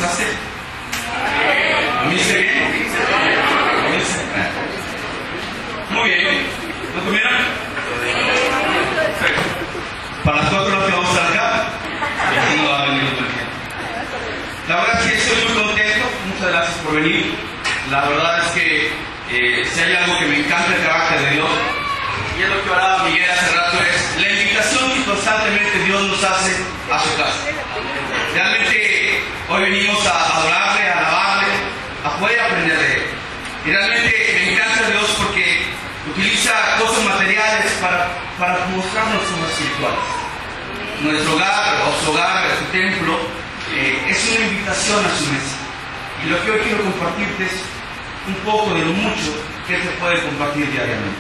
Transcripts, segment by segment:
¿Bautizaste? ¿Comiste bien? ¿Comiste? Muy bien. ¿No comieron? Perfecto. Para las 4 los que vamos a estar acá, y no va a venir otro día. La verdad es que estoy muy contento. Muchas gracias por venir. La verdad es que si hay algo que me encanta el carácter de Dios, y es lo que hablaba Miguel hace rato, es la invitación que constantemente Dios nos hace a su casa. Realmente hoy venimos a adorarle, a alabarle, a poder aprender de Él. Y realmente me encanta Dios porque utiliza cosas materiales para mostrarnos cosas espirituales. Nuestro hogar, o su hogar, su templo, es una invitación a su mesa. Y lo que hoy quiero compartirte es un poco de lo mucho que se puede compartir diariamente.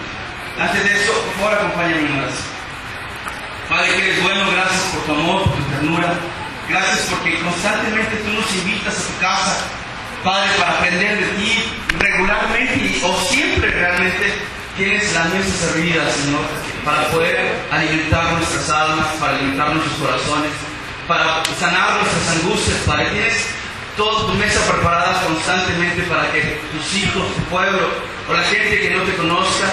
Antes de eso, por favor, acompáñame en oración. Padre, que eres bueno, gracias por tu amor, por tu ternura. Gracias porque constantemente tú nos invitas a tu casa, Padre, para aprender de ti regularmente o siempre realmente tienes la mesa servida, Señor, para poder alimentar nuestras almas, para alimentar nuestros corazones, para sanar nuestras angustias, Padre. Tienes toda tu mesa preparada constantemente para que tus hijos, tu pueblo o la gente que no te conozca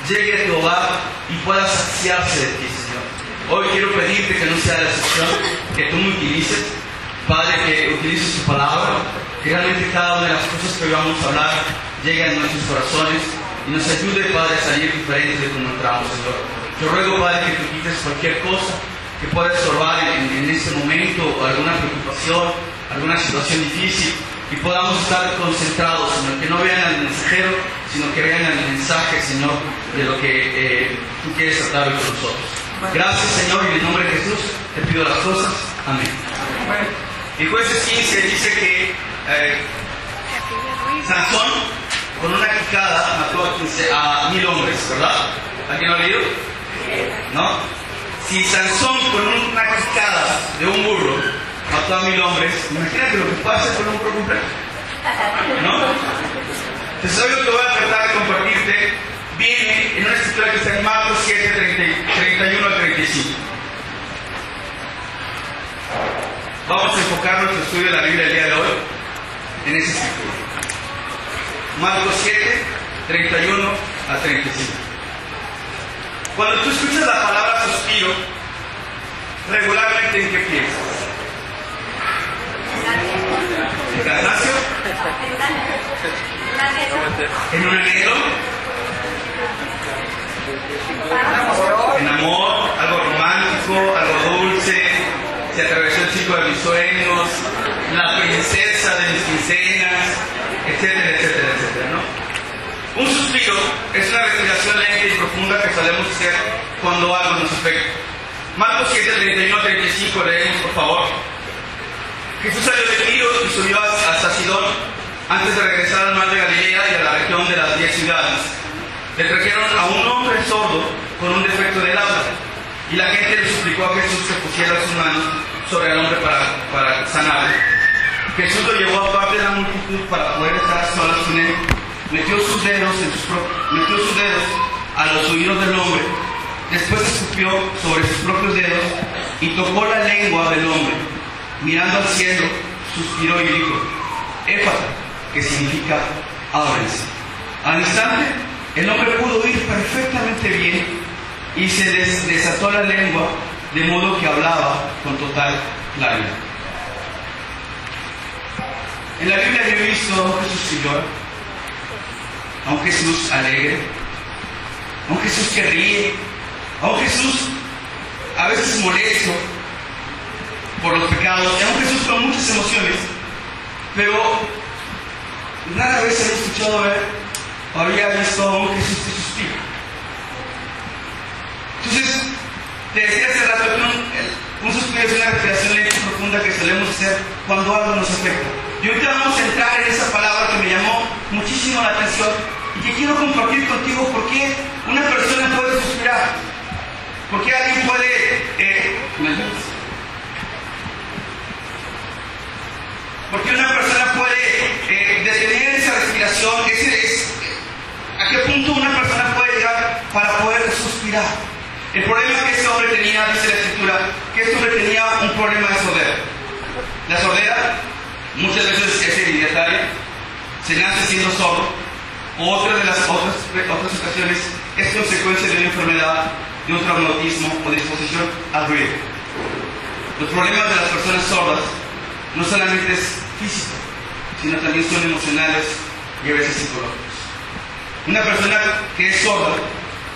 llegue a tu hogar y pueda saciarse de ti, Señor. Hoy quiero pedirte que no sea la excepción, que tú me utilices, Padre, que utilices tu palabra, que realmente cada una de las cosas que hoy vamos a hablar llegue a nuestros corazones y nos ayude, Padre, a salir diferentes de como entramos, Señor. Yo ruego, Padre, que tú quites cualquier cosa que pueda estorbar en este momento, alguna preocupación, alguna situación difícil, y podamos estar concentrados, Señor, que no vean al mensajero, sino que vean el mensaje, Señor, de lo que tú quieres tratar con nosotros. Gracias, Señor, y en el nombre de Jesús te pido las cosas. Amén. En Jueces 15 dice que Sansón, con una quijada, mató a 1000 hombres, ¿verdad? ¿Alguien lo ha leído? ¿No? Si Sansón, con una quijada de un burro, mató a 1000 hombres, imagínate lo que puede hacer con un burro completo, ¿no? Entonces hoy lo que voy a tratar de compartirte viene en una escritura que está en Marcos 7, 31 al 35. Vamos a enfocar nuestro estudio de la Biblia el día de hoy en esa escritura. Marcos 7, 31 al 35. Cuando tú escuchas la palabra suspiro, regularmente ¿en qué piensas? ¿En cansancio? ¿En un anhelo? ¿En amor? ¿Algo romántico? ¿Algo dulce? ¿Se atravesó el chico de mis sueños? ¿La princesa de mis quincenas? Etcétera, etcétera, etcétera, ¿no? Un suspiro es una respiración lenta y profunda que solemos hacer cuando algo nos afecta. Marcos 7, 31 a 35, leemos por favor. Jesús salió de Tiro y subió hasta Sidón antes de regresar al mar de Galilea y a la región de las 10 ciudades. Le trajeron a un hombre sordo con un defecto del habla y la gente le suplicó a Jesús que pusiera sus manos sobre el hombre para sanarlo. Jesús lo llevó aparte de la multitud para poder estar solas con él. Metió sus dedos a los oídos del hombre, después escupió sobre sus propios dedos y tocó la lengua del hombre. Mirando al cielo, suspiró y dijo: Éfata, que significa ábranse. Al instante, el hombre pudo oír perfectamente bien y se desató la lengua, de modo que hablaba con total claridad. En la Biblia yo he visto a un Jesús que llora, a un Jesús alegre, a un Jesús que ríe, a un Jesús a veces molesto por los pecados, a un Jesús con muchas emociones, pero rara vez he escuchado o había visto a un Jesús que suspira. Entonces, te decía hace rato que un suspiro es una respiración lenta y profunda que solemos hacer cuando algo nos afecta. Y ahorita vamos a entrar en esa palabra que me llamó muchísimo la atención y que quiero compartir contigo por qué una persona puede suspirar. ¿Por qué alguien puede... ¿me ayudas? ¿Por qué una persona puede detener esa respiración? ¿A qué punto una persona puede llegar para poder suspirar? El problema que este hombre tenía, dice la Escritura, que este hombre tenía un problema de sordera. La sordera Muchas veces es hereditaria, se nace siendo sordo, o otras ocasiones es consecuencia de una enfermedad, de un traumatismo o disposición al ruido. Los problemas de las personas sordas no solamente es físico, sino también son emocionales y a veces psicológicos. Una persona que es sorda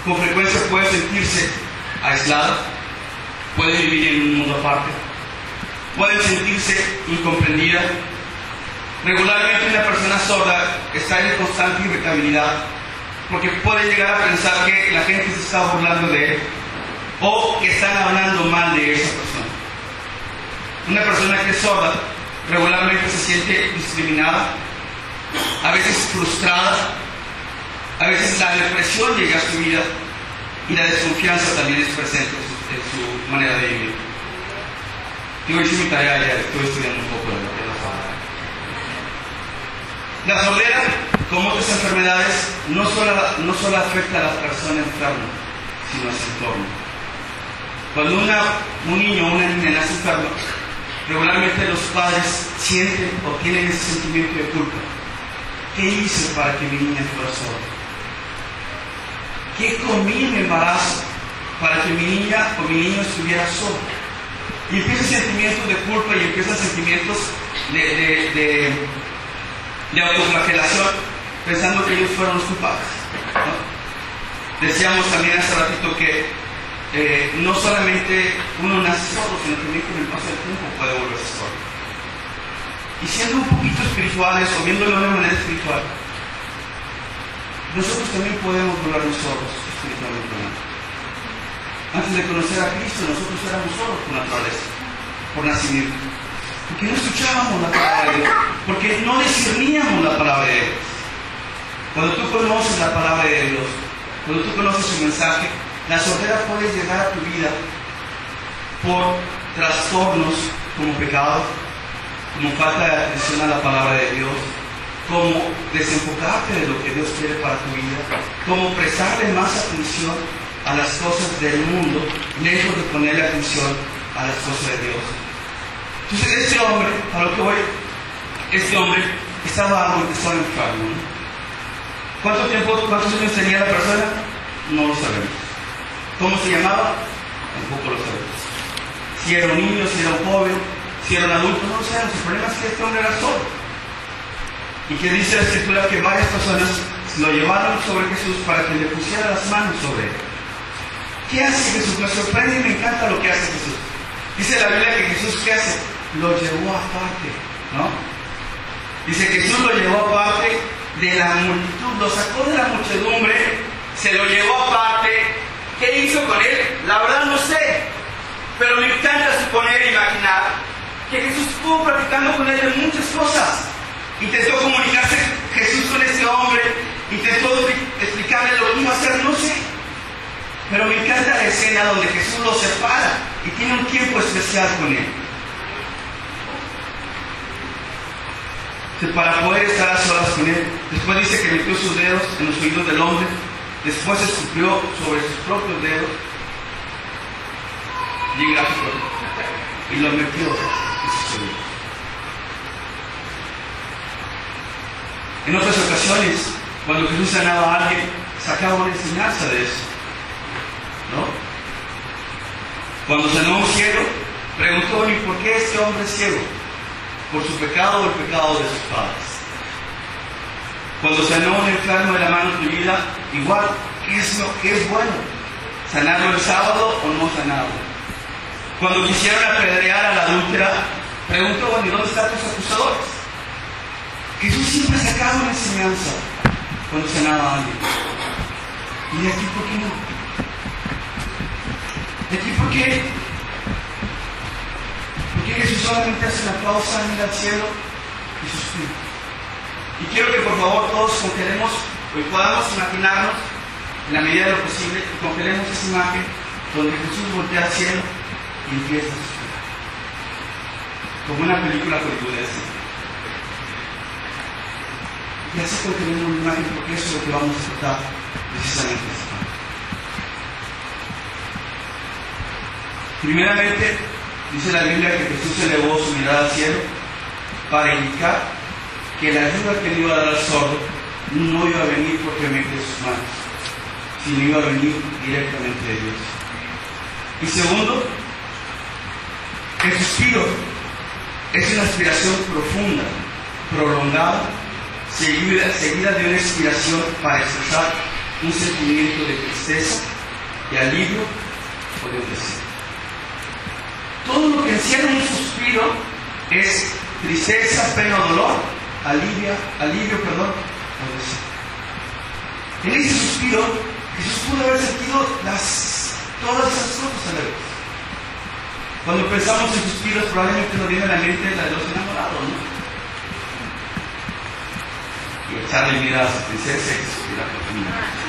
con frecuencia puede sentirse aislada, puede vivir en un mundo aparte, puede sentirse incomprendida. Regularmente una persona sorda está en constante irritabilidad porque puede llegar a pensar que la gente se está burlando de él o que están hablando mal de esa persona. Una persona que es sorda regularmente se siente discriminada, a veces frustrada, a veces la depresión llega a su vida y la desconfianza también es presente en su manera de vivir. Yo hice mi tarea ya, estoy estudiando un poco de la sordera. La sordera, como otras enfermedades, no solo afecta a la persona enferma, sino a su entorno. Cuando un niño o una niña nace enferma, regularmente los padres sienten o tienen ese sentimiento de culpa. ¿Qué hice para que mi niña fuera sorda? ¿Qué comí en mi embarazo para que mi niña o mi niño estuviera sordo? Y empiezan sentimientos de culpa y empiezan sentimientos de autoflagelación, pensando que ellos fueron los culpables, ¿no? Decíamos también hace ratito que no solamente uno nace sordo, sino también con el paso del tiempo puede volverse sordo. Y siendo un poquito espirituales o viéndolo de una manera espiritual, nosotros también podemos volvernos sordos espiritualmente hablando. Antes de conocer a Cristo, nosotros éramos sordos por naturaleza, por nacimiento, porque no escuchábamos la palabra de Dios, porque no discerníamos la palabra de Dios. Cuando tú conoces la palabra de Dios, cuando tú conoces su mensaje, la sordera puede llegar a tu vida por trastornos como pecado, como falta de atención a la palabra de Dios, como desenfocarte de lo que Dios quiere para tu vida, como prestarle más atención a las cosas del mundo, lejos de ponerle atención a las cosas de Dios. Entonces este hombre, a lo que voy, este hombre estaba enfermo, ¿no? ¿Cuántos años tenía la persona? No lo sabemos. ¿Cómo se llamaba? Tampoco lo sabemos. Si era un niño, si era un joven, si era un adulto, no lo sabemos. El problema es que este hombre era sordo. Y que dice la Escritura que varias personas lo llevaron sobre Jesús para que le pusiera las manos sobre él. ¿Qué hace Jesús? Me sorprende y me encanta lo que hace Jesús. Dice la Biblia que Jesús, ¿qué hace? Lo llevó aparte, ¿no? Dice que Jesús lo llevó aparte de la multitud, lo sacó de la muchedumbre, se lo llevó aparte. ¿Qué hizo con él? La verdad no sé, pero me encanta suponer e imaginar que Jesús estuvo platicando con él de muchas cosas. Intentó comunicarse Jesús con este hombre, intentó explicarle lo que iba a hacer, no sé. Pero me encanta la escena donde Jesús lo separa y tiene un tiempo especial con él. Para poder estar a solas con él. Después dice que metió sus dedos en los oídos del hombre, después escupió sobre sus propios dedos, y lo metió en sus oídos. En otras ocasiones, cuando Jesús sanaba a alguien, sacaba una enseñanza de eso, ¿no? Cuando sanó a un ciego, preguntó: ¿y por qué este hombre es ciego? ¿Por su pecado o el pecado de sus padres? Cuando sanó a un enfermo de la mano fluida, igual, ¿qué es lo que es bueno? ¿Sanarlo el sábado o no sanarlo? Cuando quisieron apedrear a la adúltera, preguntó: bueno, ¿y dónde están tus acusadores? Jesús siempre sacaba una enseñanza cuando sanaba a alguien. ¿Y de aquí por qué no? ¿De aquí por qué? Porque Jesús solamente hace una pausa, mira al cielo y suspira. Y quiero que por favor todos congelemos, hoy podamos imaginarnos, en la medida de lo posible, congelemos esa imagen donde Jesús voltea al cielo y empieza a suspirar. Como una película hollywoodense. Y así congelemos la imagen, porque eso es lo que vamos a tratar precisamente esta parte. Primeramente, dice la Biblia que Jesús elevó su mirada al cielo para indicar que la ayuda que le iba a dar al sordo no iba a venir propiamente de sus manos, sino iba a venir directamente de Dios. Y segundo, el suspiro es una aspiración profunda, prolongada, seguida de una expiración para expresar un sentimiento de tristeza, de alivio o de deseo. Todo lo que encierra un suspiro es tristeza, pena o dolor, alivio, o deseo. En ese suspiro, Jesús pudo haber sentido todas esas cosas a la vez. Cuando pensamos en suspiros, probablemente nos viene a la mente la de los enamorados, ¿no? Y echarle mira a su princesa y suspirar profundamente.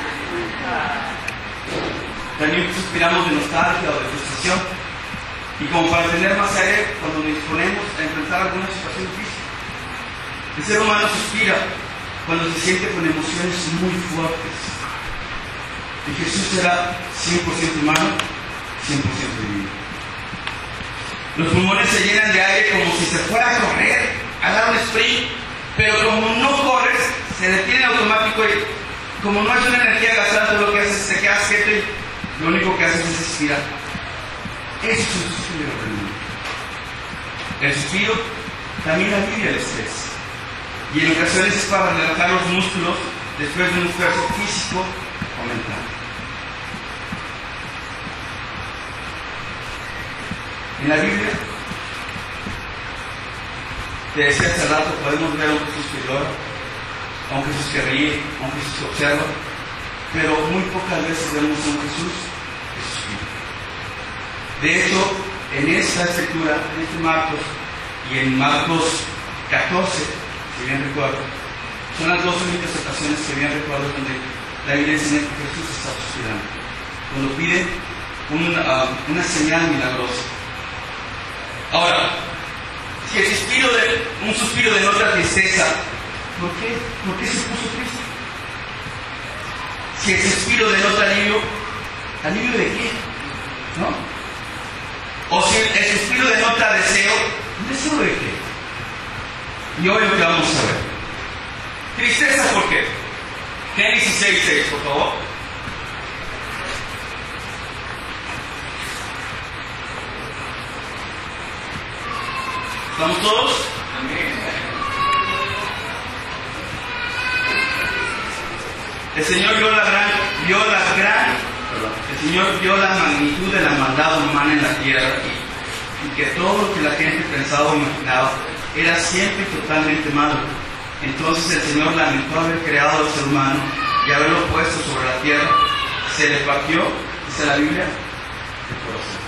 También suspiramos de nostalgia o de frustración. Y como para tener más aire cuando nos disponemos a enfrentar alguna situación difícil. El ser humano suspira cuando se siente con emociones muy fuertes. Y Jesús era 100% humano, 100% divino. Los pulmones se llenan de aire como si se fuera a correr, a dar un sprint, pero como no corres, se detiene automático y como no hay una energía gastada, todo lo que haces es te quedas quieto y lo único que haces es expirar. Eso es un suspiro realmente. El suspiro también alivia el estrés. Y en ocasiones es para relajar los músculos después de un esfuerzo físico o mental. En la Biblia, te decía hace rato, podemos ver a un Jesús que llora, a un Jesús que ríe, a un Jesús que observa, pero muy pocas veces vemos a un Jesús que suspira. De hecho, en esta escritura, en este Marcos y en Marcos 14, si bien recuerdo, son las dos únicas ocasiones que bien recuerdo donde la Biblia enseña que Jesús está suspirando, cuando pide una señal milagrosa. Ahora, si un suspiro denota tristeza, ¿por qué se puso triste? Si el suspiro denota alivio, ¿alivio de qué? ¿No? O si el suspiro denota deseo, ¿deseo de qué? Y hoy lo que vamos a ver. Tristeza, ¿por qué? Génesis 6:6, por favor. ¿Estamos todos? El Señor vio la magnitud de la maldad humana en la tierra y que todo lo que la gente pensaba o imaginaba era siempre totalmente malo. Entonces el Señor lamentó haber creado al ser humano y haberlo puesto sobre la tierra. Se le partió, dice la Biblia, el corazón.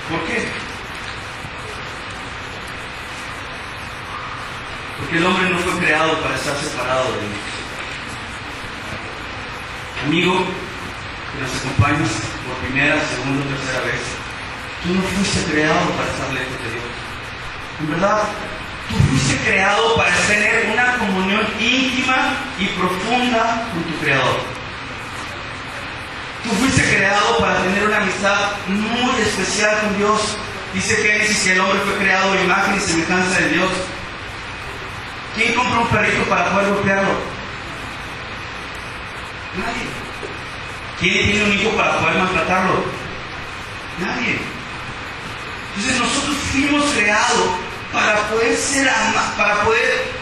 ¿Por qué? Porque el hombre no fue creado para estar separado de Dios. Amigo, que nos acompañas por primera, segunda o tercera vez, tú no fuiste creado para estar lejos de Dios. En verdad, tú fuiste creado para tener una comunión íntima y profunda con tu Creador. Tú fuiste creado para tener una amistad muy especial con Dios. Dice Génesis que el hombre fue creado a imagen y semejanza de Dios. ¿Quién compra un perrito para poder golpearlo? Nadie. ¿Quién tiene un hijo para poder maltratarlo? Nadie. Entonces nosotros fuimos creados para poder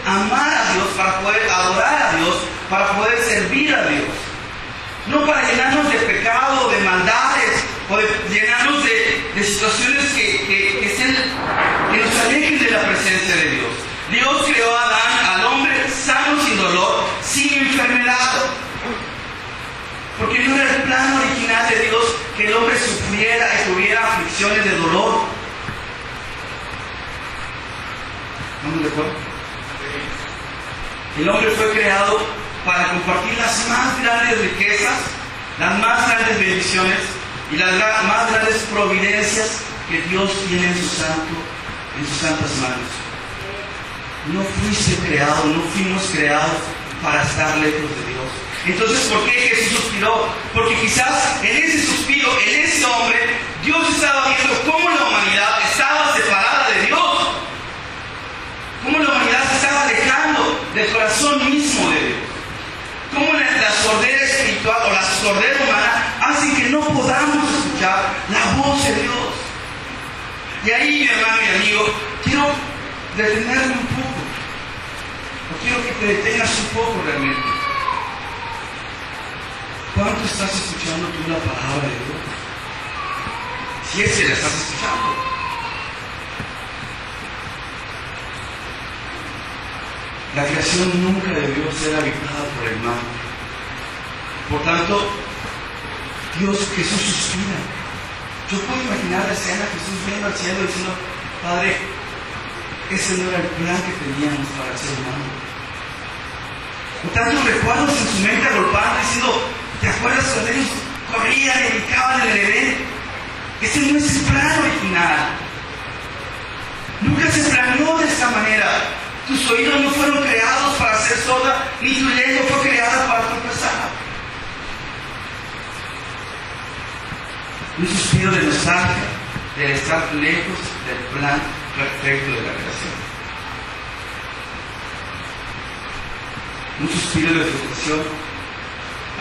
amar a Dios, para poder adorar a Dios, para poder servir a Dios. No para llenarnos de pecado, de maldades, o de llenarnos de situaciones que nos alejen de la presencia de Dios. Dios creó a Adán, al hombre sano, sin dolor, sin enfermedad. Porque no era el plan original de Dios que el hombre sufriera y tuviera aflicciones de dolor. ¿Estamos de acuerdo? El hombre fue creado para compartir las más grandes riquezas, las más grandes bendiciones y las más grandes providencias que Dios tiene en sus santas manos. No fuiste creado, no fuimos creados para estar lejos de Dios. Entonces, ¿por qué Jesús suspiró? Porque quizás en ese suspiro, en ese hombre, Dios estaba viendo cómo la humanidad estaba separada de Dios. hermano y amigo, quiero detenerme un poco. O quiero que te detengas un poco realmente. ¿Cuánto estás escuchando tú la palabra de Dios? Si es que la estás escuchando. La creación nunca debió ser habitada por el mal. Por tanto, Jesús suspira. Yo puedo imaginar la escena, Jesús viendo al cielo diciendo, Padre, ese no era el plan que teníamos para el ser humano. Por tanto, recuerdos en su mente agolpando diciendo, ¿te acuerdas cuando ellos corrían y brincaban en el Edén? Ese no es el plan original. Nunca se planeó de esta manera. Tus oídos no fueron creados para ser sorda, ni tu lengua fue creada para tropezar. Un suspiro de nostalgia de estar lejos del plan perfecto de la creación. Un suspiro de frustración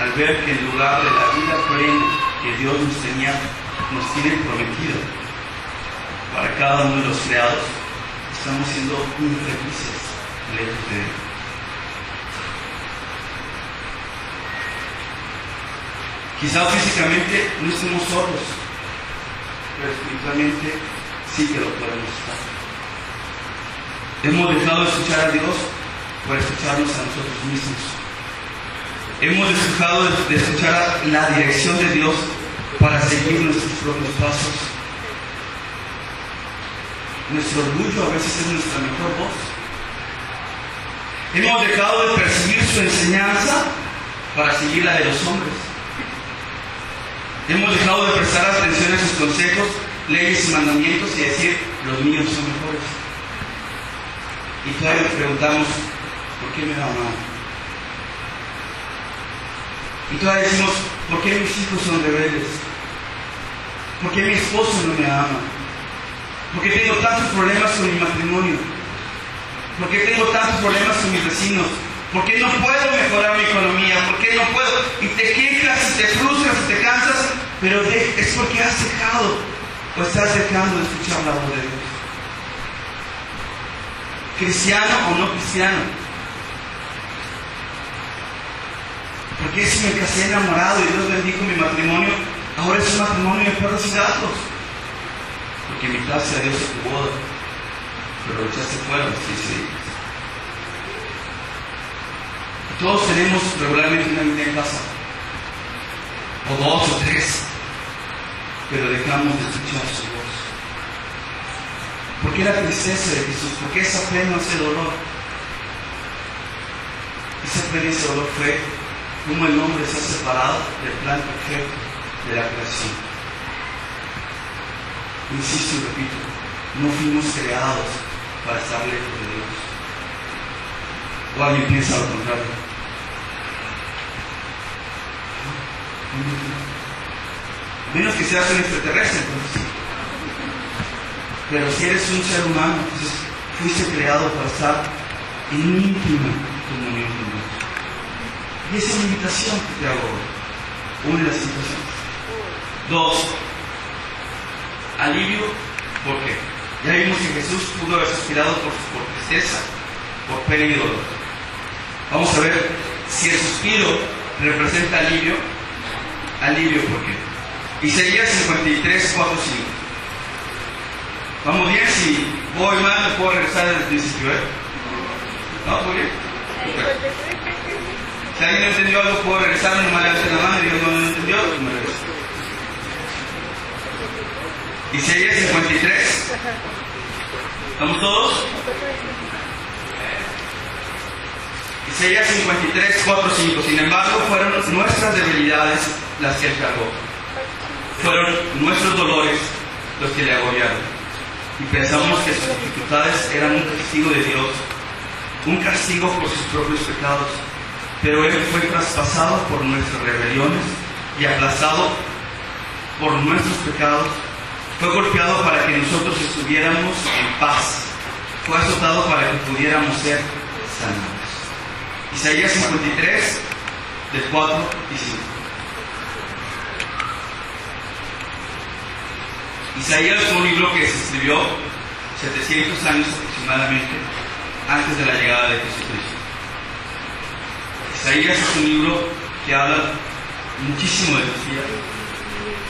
al ver que en lugar de la vida plena que Dios nos tiene prometido para cada uno de los creados, estamos siendo infelices lejos de Él. Quizá físicamente no estemos solos, pero espiritualmente sí que lo podemos estar. Hemos dejado de escuchar a Dios por escucharnos a nosotros mismos. Hemos dejado de escuchar la dirección de Dios para seguir nuestros propios pasos. Nuestro orgullo a veces es nuestra mejor voz. Hemos dejado de percibir su enseñanza para seguir la de los hombres. Hemos dejado de prestar atención a sus consejos, leyes y mandamientos y decir, los míos son mejores. Y todavía nos preguntamos, ¿por qué me va mal? Y todavía decimos, ¿por qué mis hijos son rebeldes? ¿Por qué mi esposo no me ama? ¿Por qué tengo tantos problemas con mi matrimonio? ¿Por qué tengo tantos problemas con mis vecinos? ¿Por qué no puedo mejorar mi economía? ¿Por qué no puedo? Y te quejas, y te frustras, y te cansas, pero es porque has dejado o estás dejando de escuchar la voz de Dios. Cristiano o no cristiano. Porque si me casé enamorado y Dios bendijo mi matrimonio, ahora es un matrimonio de perros y gatos. Porque invitaste a Dios a tu boda, pero echaste fuera los 15 días. Todos tenemos regularmente una vida en casa, o 2 o 3, pero dejamos de escuchar su voz. ¿Por qué la tristeza de Jesús? ¿Por qué esa pena, ese dolor? Esa pena y ese dolor fue cómo el hombre se ha separado del plan perfecto de la creación. Insisto y repito, no fuimos creados para estar lejos de Dios. O alguien piensa lo contrario. Menos que seas un extraterrestre, entonces. Pero si eres un ser humano, entonces fuiste creado para estar en íntima comunión con Dios. Y esa es la invitación que te hago hoy. Una de las invitaciones. 2. Alivio, ¿por qué? Ya vimos que Jesús pudo haber suspirado por tristeza, por pena y dolor. Vamos a ver si el suspiro representa alivio. Alivio, ¿por qué? Isaías 53, 4, 5. ¿Vamos bien? Si voy mal, me puedo regresar desde el principio, ¿eh? ¿No? ¿Muy bien? Okay. Si alguien no entendió algo, puedo regresar, nomás levanten la mano y digo, no entendió, pues me regreso. Isaías 53. ¿Estamos todos? Isaías 53, 4, 5. Sin embargo, fueron nuestras debilidades las que él cargó. Fueron nuestros dolores los que le agobiaron. Y pensamos que sus dificultades eran un castigo de Dios, un castigo por sus propios pecados. Pero él fue traspasado por nuestras rebeliones y aplastado por nuestros pecados. Fue golpeado para que nosotros estuviéramos en paz. Fue azotado para que pudiéramos ser sanados. Isaías 53, de 4 y 5. Isaías fue un libro que se escribió 700 años aproximadamente antes de la llegada de Jesucristo. Isaías es un libro que habla muchísimo de Mesías,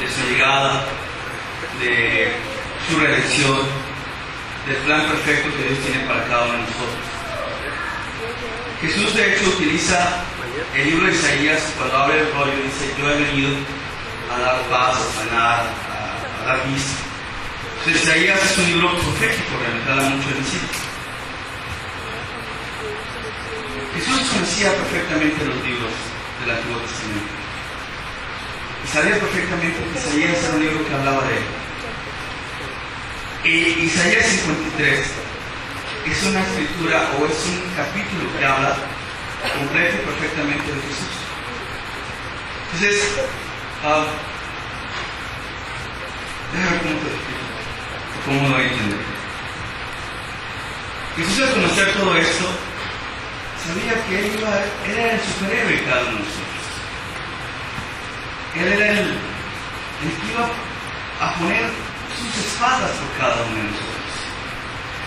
de su llegada, de su redención, del plan perfecto que Dios tiene para cada uno de nosotros. Jesús de hecho utiliza el libro de Isaías cuando habla del rollo, dice: yo he venido a dar paz, a sanar, a dar vista. Entonces Isaías es un libro profético, realmente habla mucho de Mesías. Jesús conocía perfectamente los libros del Antiguo Testamento y sabía perfectamente que Isaías era un libro que hablaba de él. Y Isaías 53 es una escritura o es un capítulo que habla completo y perfectamente de Jesús. Entonces, déjame ver cómo te explico, cómo lo voy a entender. Jesús, al conocer todo esto, sabía que él era el superhéroe de cada uno de nosotros. Él era el que iba a poner sus espadas por cada uno de nosotros.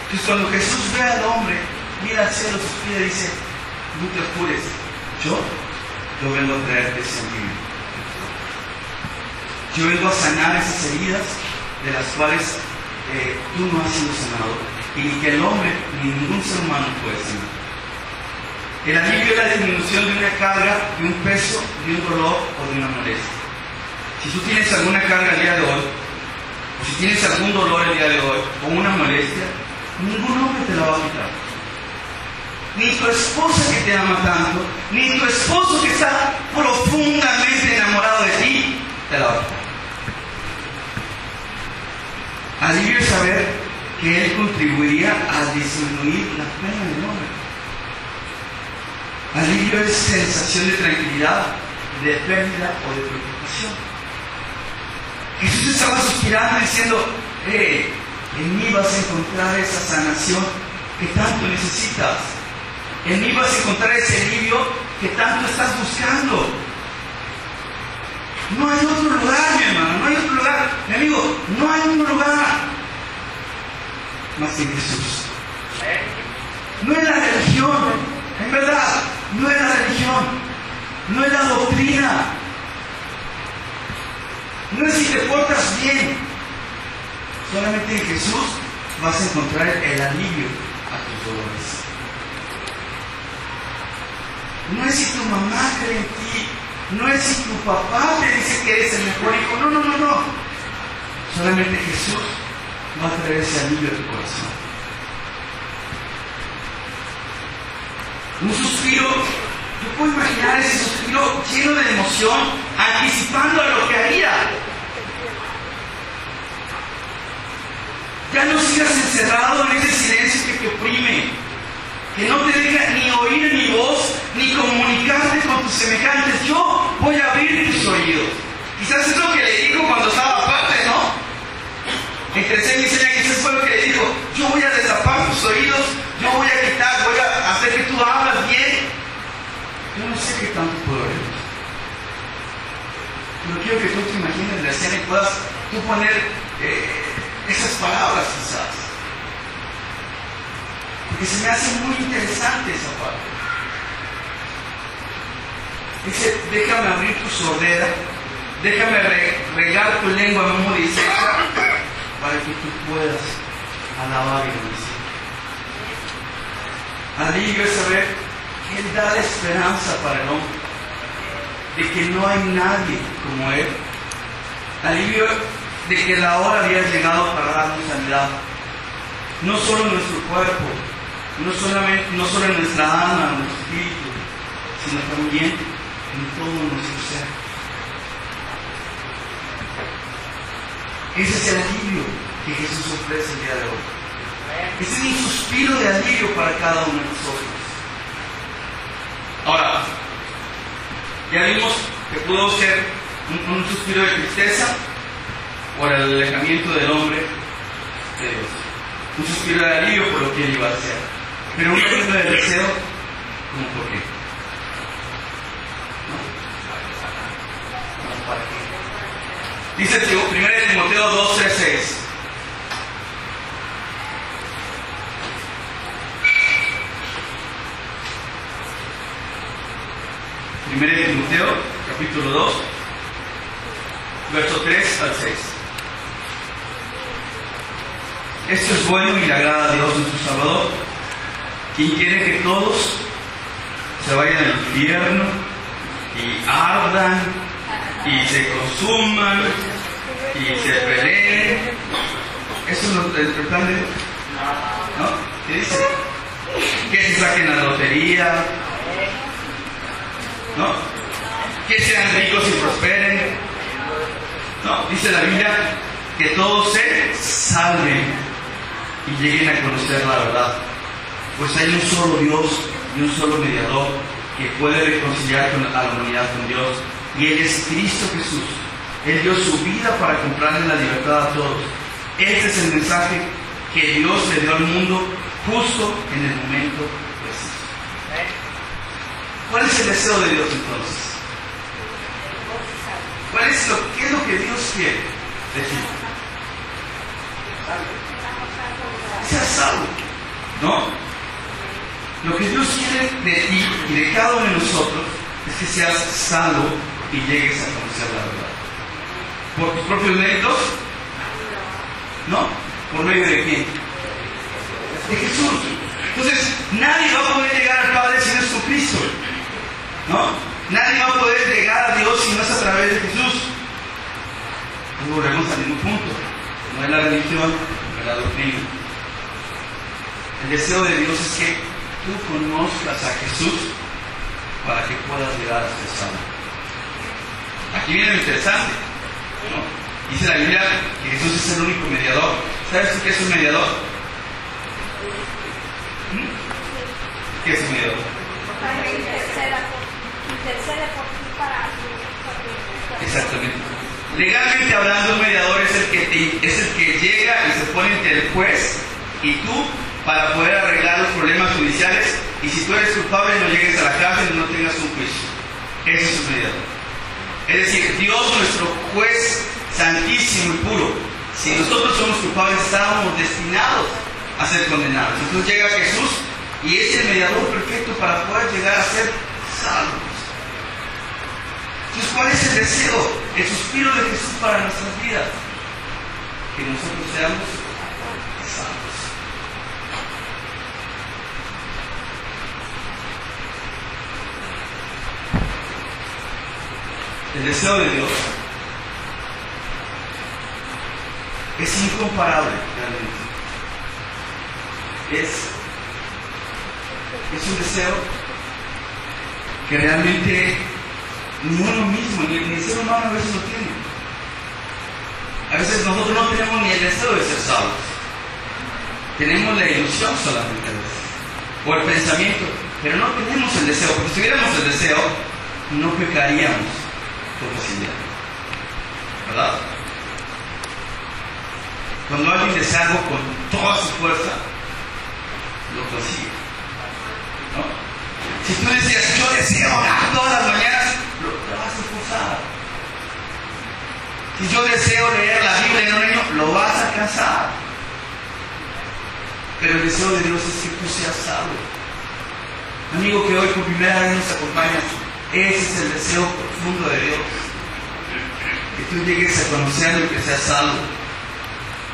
Entonces, cuando Jesús ve al hombre, mira al cielo, suspira y dice: no te apures, yo vengo a traerte ese alivio. Yo vengo a sanar esas heridas de las cuales tú no has sido sanado, y ni que el hombre ni ningún ser humano puede sanar. El alivio es la disminución de una carga, de un peso, de un dolor o de una molestia. Si tú tienes alguna carga el día de hoy, o si tienes algún dolor el día de hoy, o una molestia, ningún hombre te la va a quitar. Ni tu esposa que te ama tanto, ni tu esposo que está profundamente enamorado de ti, te la va a quitar. Alivio es saber que Él contribuiría a disminuir la pena del hombre. Alivio es sensación de tranquilidad, de pérdida o de preocupación. Jesús estaba suspirando diciendo: en mí vas a encontrar esa sanación que tanto necesitas. En mí vas a encontrar ese alivio que tanto estás buscando. No hay otro lugar, mi hermano, no hay otro lugar. Mi amigo, no hay otro lugar más que Jesús. No es la religión, en verdad, no es la religión, no es la doctrina, no es si te portas bien. Solamente en Jesús vas a encontrar el alivio a tus dolores. No es si tu mamá cree en ti, no es si tu papá te dice que eres el mejor hijo, no. Solamente Jesús va a traer ese alivio a tu corazón. Un suspiro, yo puedo imaginar ese suspiro lleno de emoción, anticipando a lo que haría. Ya no sigas encerrado en ese silencio que te oprime, que no te deja ni oír mi voz, ni comunicarte con tus semejantes. Yo voy a abrir tus oídos. Quizás es lo que le dijo cuando estaba aparte, ¿no? Entre 6 y 6 años, fue lo que le dijo: yo voy a destapar tus oídos, yo voy a quitar, voy a hacer que tú hablas bien. Yo no sé qué tanto puedo oír, pero quiero que tú te imagines la escena y puedas tú poner esas palabras quizás, porque se me hace muy interesante esa parte. Dice: déjame abrir tu sordera, déjame regar tu lengua memorizada para que tú puedas alabar y bendecir. Alivio es saber que Él da la esperanza para el hombre, de que no hay nadie como Él. Alivio de que la hora había llegado para darnos sanidad, no solo en nuestro cuerpo, no solo en nuestra alma, en nuestro espíritu, sino también en todo nuestro ser. Ese es el alivio que Jesús ofrece el día de hoy. Ese es un suspiro de alivio para cada uno de nosotros. Ahora, ya vimos que pudo ser un suspiro de tristeza por el alejamiento del hombre de Dios, un suspiro de alivio por lo que Él iba a hacer, pero un suspiro de deseo, ¿cómo por qué? ¿Para qué? Dice 1 Timoteo 2:3-6: 1 Timoteo, capítulo 2, verso 3 al 6. Esto es bueno y le agrada a Dios nuestro Salvador, quien quiere que todos se vayan al infierno y ardan y se consuman y se peleen. Eso es el plan de Dios, ¿no? ¿Qué dice? Que se saquen la lotería, ¿no? Que sean ricos y prosperen. No, dice la Biblia que todos se salven y lleguen a conocer la verdad. Pues hay un solo Dios y un solo mediador que puede reconciliar a la humanidad con Dios, y Él es Cristo Jesús. Él dio su vida para comprarle la libertad a todos. Este es el mensaje que Dios le dio al mundo justo en el momento preciso. ¿Cuál es el deseo de Dios entonces? ¿Qué es lo que Dios quiere decir? Sea salvo, ¿no? Lo que Dios quiere de ti y de cada uno de nosotros es que seas salvo y llegues a conocer la verdad. ¿Por tus propios méritos? No. ¿Por medio de quién? De Jesús. Entonces, nadie va a poder llegar al Padre si no es con Cristo, ¿no? Nadie va a poder llegar a Dios si no es a través de Jesús. Y volvemos al mismo punto. No es la religión, no es la doctrina. El deseo de Dios es que tú conozcas a Jesús para que puedas llegar a ser salvo. Aquí viene lo interesante, ¿no? Dice la Biblia que Jesús es el único mediador. ¿Sabes tú qué es un mediador? ¿Qué es un mediador? Exactamente. Legalmente hablando, un mediador es el que llega y se pone entre el juez y tú para poder arreglar los problemas judiciales, y si tú eres culpable no llegues a la cárcel y no tengas un juicio. Ese es un mediador. Es decir, Dios, nuestro juez santísimo y puro, si nosotros somos culpables estábamos destinados a ser condenados. Entonces llega Jesús y es el mediador perfecto para poder llegar a ser salvos. Entonces, ¿cuál es el deseo, el suspiro de Jesús para nuestras vidas? Que nosotros seamos salvos. El deseo de Dios es incomparable realmente. Es un deseo que realmente ni uno mismo, ni el ser humano a veces lo tiene. A veces nosotros no tenemos ni el deseo de ser salvos. Tenemos la ilusión solamente a veces, o el pensamiento, pero no tenemos el deseo. Porque si tuviéramos el deseo, no pecaríamos por facilidad, ¿verdad? Cuando alguien desea algo con toda su fuerza, lo consigue, ¿no? Si tú decías, yo deseo orar todas las mañanas, lo vas a esforzar. Si yo deseo leer la Biblia en un año, lo vas a alcanzar. Pero el deseo de Dios es que tú seas salvo. Amigo que hoy por primera vez nos acompañas, ese es el deseo profundo de Dios. Que tú llegues a conocerlo y que seas salvo.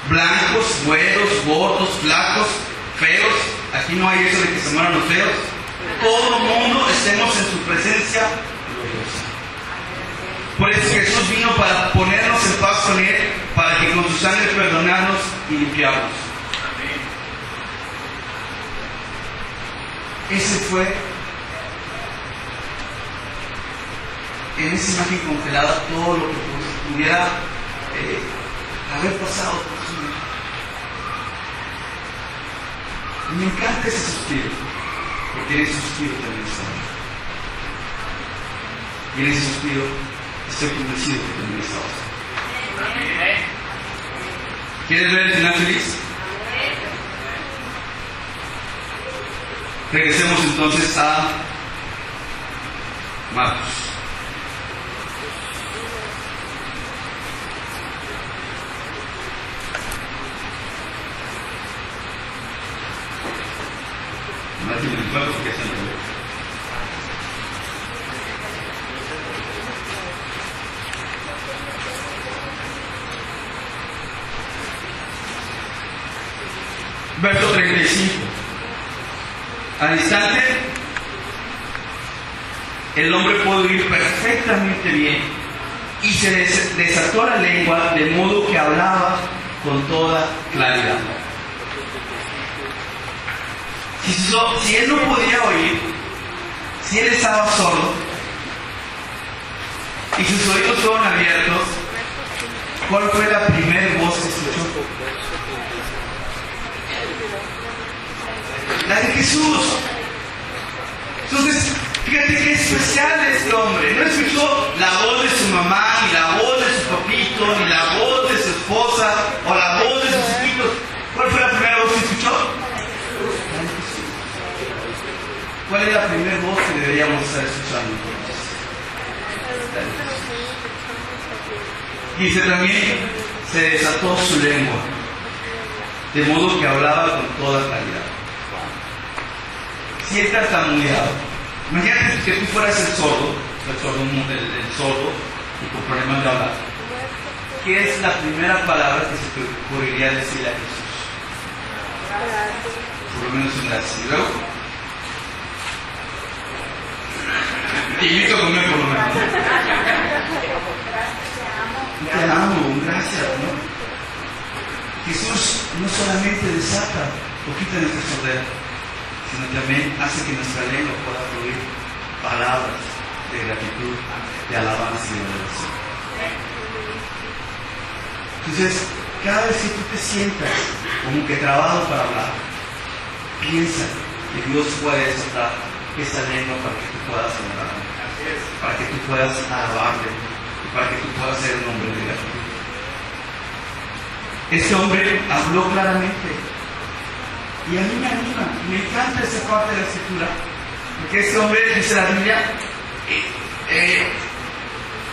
Blancos, güeros, gordos, flacos, feos. Aquí no hay eso de que se mueran los feos. Todo el mundo estemos en su presencia gloriosa. Por eso Jesús vino para ponernos en paz con Él, para que con su sangre perdonarnos y limpiarnos. Ese fue, en esa imagen congelada, todo lo que pudiera haber pasado por su vida. Y me encanta ese suspiro, porque en ese suspiro también estamos. Y en ese suspiro estoy convencido que también estamos. ¿Quieres ver el final feliz? Regresemos entonces a Marcos. Marcos 24, porque es el Verso 35. Al instante, el hombre pudo oír perfectamente bien y se desató la lengua de modo que hablaba con toda claridad. Si él no podía oír, si él estaba sordo y sus oídos fueron abiertos, ¿cuál fue la primera voz que escuchó? La de Jesús. Entonces, fíjate qué especial es este hombre. No escuchó la voz de su mamá, ni la voz de su papito, ni la voz de su esposa, o la voz de sus hijitos. ¿Cuál fue la primera voz que escuchó? ¿Cuál es la primera voz que deberíamos estar escuchando entonces? Dice también, se desató su lengua, de modo que hablaba con toda claridad. Si él tartamudeaba, imagínate que tú fueras el sordo y con problemas de hablar. ¿Qué es la primera palabra que se te ocurriría decirle a Jesús? Por lo menos un gracias. ¿Y luego? Te invito a comer por lo menos. Te amo, gracias, ¿no? Jesús no solamente desata o quita nuestra sordera, sino también hace que nuestra lengua pueda fluir palabras de gratitud, de alabanza y de adoración. Entonces, cada vez que tú te sientas como que trabado para hablar, piensa que Dios puede desatar esa lengua para que tú puedas adorar, para que tú puedas alabarle y para que tú puedas ser un hombre de gratitud. Este hombre habló claramente. Y a mí me anima, me encanta esa parte de la escritura, porque este hombre, dice la Biblia,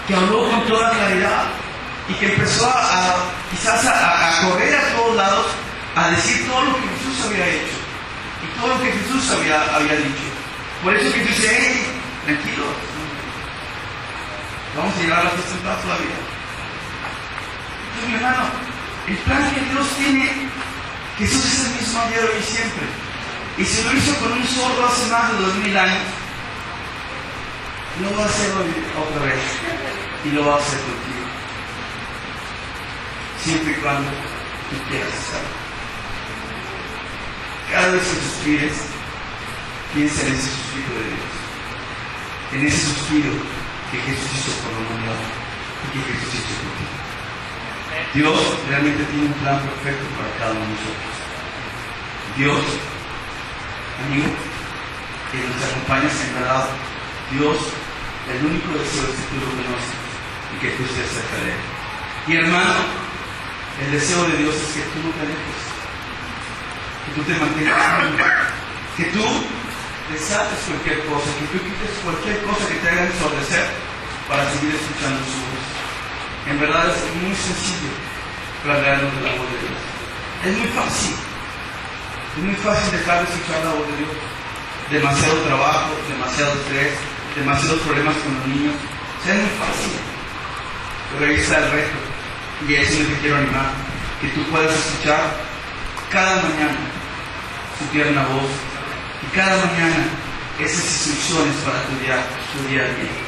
que habló con toda claridad y que empezó quizás a correr a todos lados, a decir todo lo que Jesús había hecho y todo lo que Jesús había dicho. Por eso que dice, hey, tranquilo, vamos a llevar la fiesta en paz todavía. Entonces, mi hermano, el plan que Dios tiene, Jesús es el mismo ayer, hoy y siempre. Y si lo hizo con un sordo hace más de 2000 años, lo va a hacer hoy otra vez. Y lo va a hacer contigo. Siempre y cuando tú quieras estar. Cada vez que suspires, piensa en ese suspiro de Dios. En ese suspiro que Jesús hizo por la humanidad y que Jesús hizo por ti. Dios realmente tiene un plan perfecto para cada uno de nosotros. Dios, amigo, que nos acompaña en verdad, Dios, el único deseo es que tú lo conoces y que tú estés cerca de Él. Y hermano, el deseo de Dios es que tú no te alejes, que tú te mantengas firme, que tú desates cualquier cosa, que tú quites cualquier cosa que te haga ensordecer para seguir escuchando su voz. En verdad es muy sencillo planearnos de la voz de Dios. Es muy fácil. Es muy fácil dejar de escuchar la voz de Dios. Demasiado trabajo, demasiado estrés, demasiados problemas con los niños. O sea, es muy fácil. Pero ahí está el reto. Y a eso es lo que quiero animar. Que tú puedas escuchar cada mañana su tierna voz. Y cada mañana esas instrucciones para tu día a día.